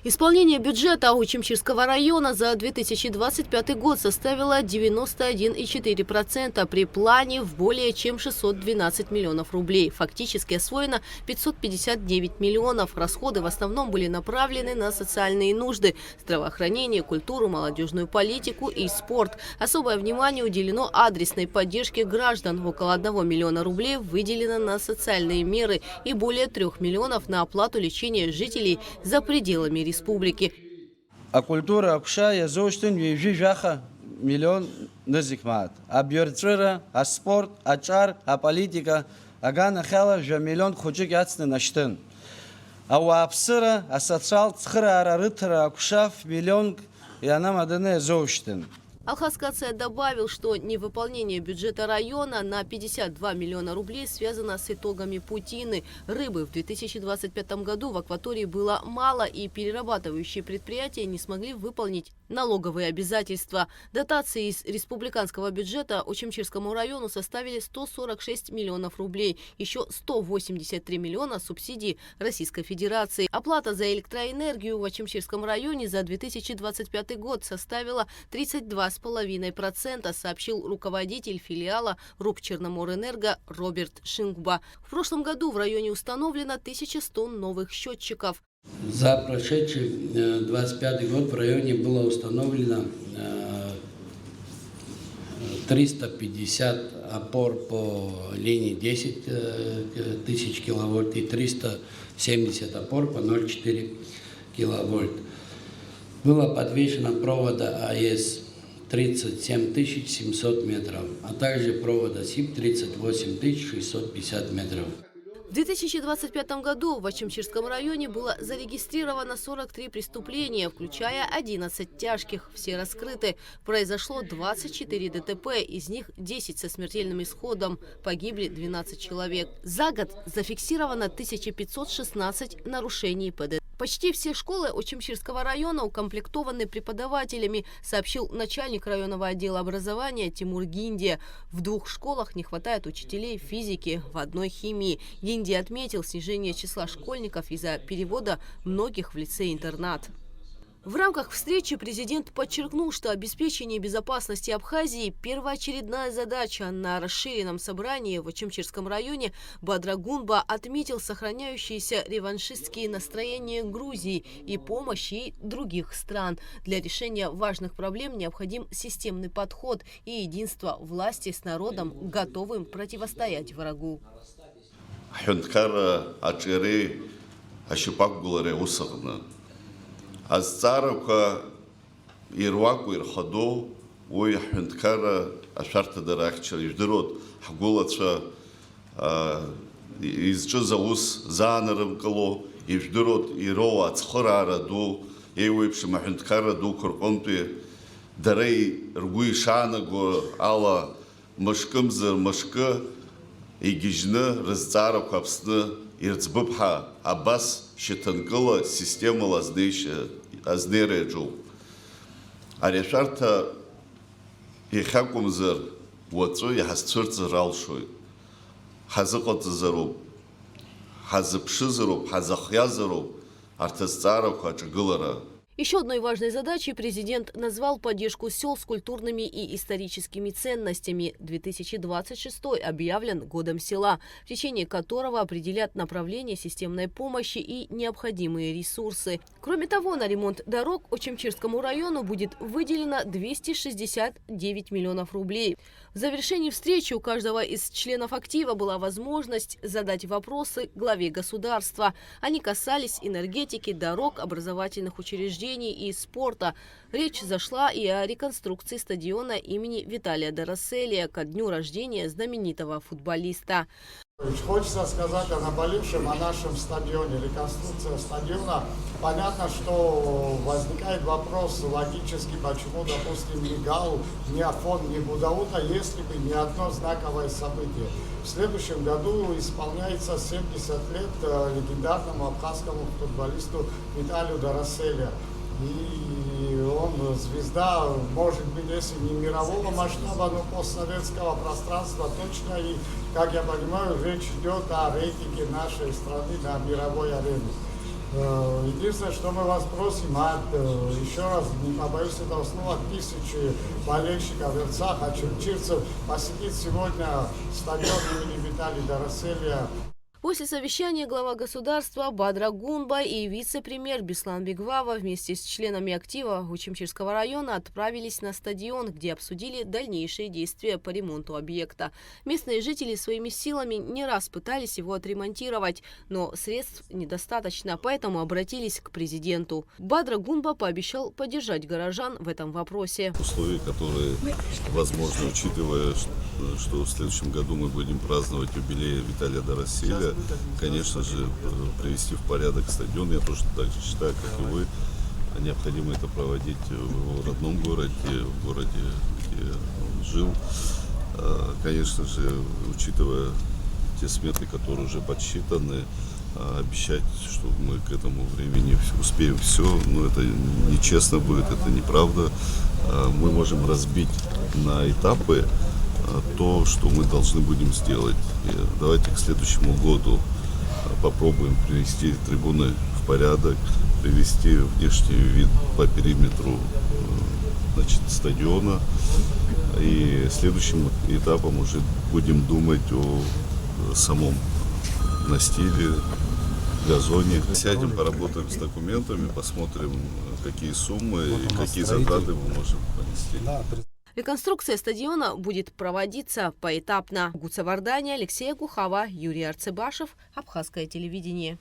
Исполнение бюджета Учимчирского района за 2025 год составило 91,4% при плане в более чем 612 миллионов рублей. Фактически освоено 559 миллионов. Расходы в основном были направлены на социальные нужды – здравоохранение, культуру, молодежную политику и спорт. Особое внимание уделено адресной поддержке граждан. Около 1 миллиона рублей выделено на социальные меры и более 3 миллионов на оплату лечения жителей за пределами республики. А культура общая зоштин вижаха миллион назикмат. А бюрцера, а спорт, а чар, а политика, а гана хела же миллион хочек яцны наштын. А у абсыра, а социал цхра арарытра акушав миллион и она мадане зоштин. Алхаз Кацай добавил, что невыполнение бюджета района на 52 миллиона рублей связано с итогами путины. Рыбы в 2025 году в акватории было мало, и перерабатывающие предприятия не смогли выполнить налоговые обязательства. Дотации из республиканского бюджета Учимчирскому району составили 146 миллионов рублей. Еще 183 миллиона субсидий Российской Федерации. Оплата за электроэнергию в Учимчирском районе за 2025 год составила 32,5%, сообщил руководитель филиала РУП Черноморэнерго Роберт Шингба. В прошлом году в районе установлено 1100 новых счетчиков. За прошедший 2025 год в районе было установлено 350 опор по линии 10 тысяч киловольт и 370 опор по 0,4 киловольт. Было подвешено провода АЭС 37 700 метров, а также провода СИП 38 650 метров. В 2025 году в Учимчирском районе было зарегистрировано 43 преступления, включая 11 тяжких. Все раскрыты. Произошло 24 ДТП, из них 10 со смертельным исходом. Погибли 12 человек. За год зафиксировано 1516 нарушений ПДД. Почти все школы Учимчирского района укомплектованы преподавателями, сообщил начальник районного отдела образования Тимур Гиндия. В 2 школах не хватает учителей физики, в 1 химии. Гиндия отметил снижение числа школьников из-за перевода многих в лицей-интернат. В рамках встречи президент подчеркнул, что обеспечение безопасности Абхазии – первоочередная задача. На расширенном собрании в Учимчирском районе Бадрагунба отметил сохраняющиеся реваншистские настроения Грузии и помощь ей других стран. Для решения важных проблем необходим системный подход и единство власти с народом, готовым противостоять врагу. Азцараква ирваку ирхаду уи хюнткара ашарта дарахча иждырот хгулацва изчыза ус заанарымкало иждырот ироа ацхырара ду еуипшима хюнткара ду курконтуи дарей ргуи шанаго ала мышкымзыр мышкы игижны рызцараква апсны ирцбыпха абас шитанкыла система лаздейша азнереджу. Арешарта ихакумзыр уацу яхасцурцыр алшуй. Хазыкотзыру, хазыпшызыру, хазахязыру, артазцару хачгылара. Еще одной важной задачей президент назвал поддержку сел с культурными и историческими ценностями. 2026 объявлен годом села, в течение которого определят направление системной помощи и необходимые ресурсы. Кроме того, на ремонт дорог Учимчирскому району будет выделено 269 миллионов рублей. В завершении встречи у каждого из членов актива была возможность задать вопросы главе государства. Они касались энергетики, дорог, образовательных учреждений и спорта. Речь зашла и о реконструкции стадиона имени Виталия Дороселия ко дню рождения знаменитого футболиста. Хочется сказать о наболевшем, о нашем стадионе, реконструкция стадиона. Понятно, что возникает вопрос логически, почему, допустим, ни ГАУ, ни Афон, ни Будаута, если бы не одно знаковое событие. В следующем году исполняется 70 лет легендарному абхазскому футболисту Виталию Дороселия. И он звезда, может быть, если не мирового масштаба, но постсоветского пространства точно. И, как я понимаю, речь идет о рейтинге нашей страны на мировой арене. Единственное, что мы вас просим, еще раз, не побоюсь этого слова, тысячи болельщиков Эрцах, очерчирцев посетить сегодня стадион имени Виталия Дороселия. После совещания глава государства Бадра Гунба и вице-премьер Беслан Бигвава вместе с членами актива Учимчирского района отправились на стадион, где обсудили дальнейшие действия по ремонту объекта. Местные жители своими силами не раз пытались его отремонтировать, но средств недостаточно, поэтому обратились к президенту. Бадра Гунба пообещал поддержать горожан в этом вопросе. Условия, которые возможно, учитывая, что в следующем году мы будем праздновать юбилей Виталия Дороселия, конечно же, привести в порядок стадион. Я тоже так же считаю, как и вы. Необходимо это проводить в его родном городе, в городе, где он жил. Конечно же, учитывая те сметы, которые уже подсчитаны, обещать, что мы к этому времени успеем все, но это нечестно будет, это неправда. Мы можем разбить на этапы то, что мы должны будем сделать. И давайте к следующему году попробуем привести трибуны в порядок, привести внешний вид по периметру, значит, стадиона. И следующим этапом уже будем думать о самом настиле, газоне. Сядем, поработаем с документами, посмотрим, какие суммы и какие затраты мы можем понести. Реконструкция стадиона будет проводиться поэтапно. Гуца Вардания, Алексей Кухава, Юрий Арцебашев, Абхазское телевидение.